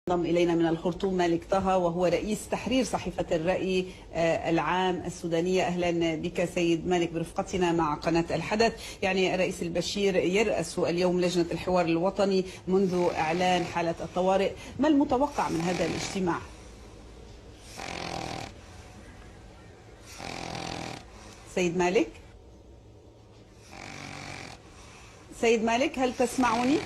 انضم إلينا من الخرطوم مالك طه، وهو رئيس تحرير صحيفة الرأي العام السودانية. أهلا بك سيد مالك برفقتنا مع قناة الحدث. يعني الرئيس البشير يرأس اليوم لجنة الحوار الوطني منذ إعلان حالة الطوارئ، ما المتوقع من هذا الاجتماع؟ سيد مالك؟ سيد مالك هل تسمعني؟